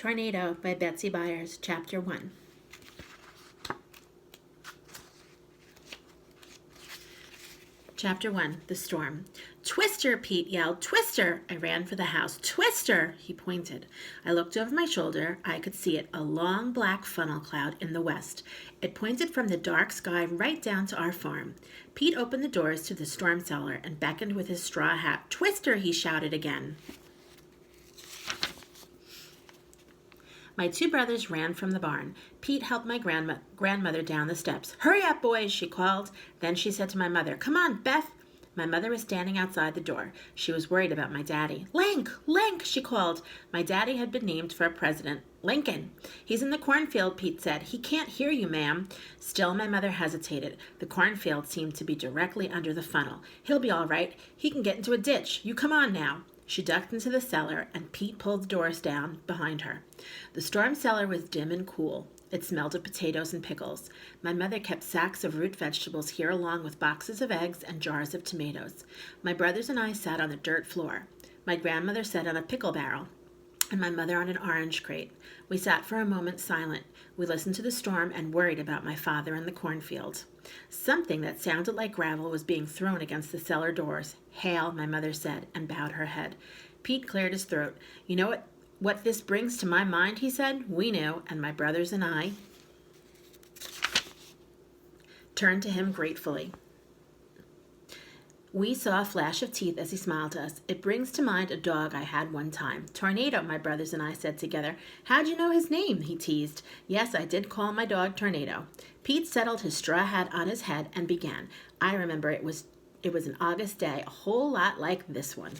Tornado by Betsy Byers, Chapter 1. Chapter 1, The Storm. "Twister!" Pete yelled. "Twister!" I ran for the house. "Twister!" He pointed. I looked over my shoulder. I could see it, a long black funnel cloud in the west. It pointed from the dark sky right down to our farm. Pete opened the doors to the storm cellar and beckoned with his straw hat. "Twister!" he shouted again. My two brothers ran from the barn. Pete helped my grandmother down the steps. "Hurry up, boys," she called. Then she said to my mother, "Come on, Beth." My mother was standing outside the door. She was worried about my daddy. "Link, Link," she called. My daddy had been named for a president. "Lincoln." "He's in the cornfield," Pete said. "He can't hear you, ma'am." Still, my mother hesitated. The cornfield seemed to be directly under the funnel. "He'll be all right. He can get into a ditch. You come on now." She ducked into the cellar, and Pete pulled the doors down behind her. The storm cellar was dim and cool. It smelled of potatoes and pickles. My mother kept sacks of root vegetables here along with boxes of eggs and jars of tomatoes. My brothers and I sat on the dirt floor. My grandmother sat on a pickle barrel, and my mother on an orange crate. We sat for a moment silent. We listened to the storm and worried about my father in the cornfield. Something that sounded like gravel was being thrown against the cellar doors. "Hail," my mother said, and bowed her head. Pete cleared his throat. "You know what this brings to my mind?" he said. We knew, and my brothers and I turned to him gratefully. We saw a flash of teeth as he smiled to us. "It brings to mind a dog I had one time." "Tornado," my brothers and I said together. "How'd you know his name?" he teased. Yes, I did call my dog Tornado. Pete settled his straw hat on his head and began. "I remember it was an August day, a whole lot like this one."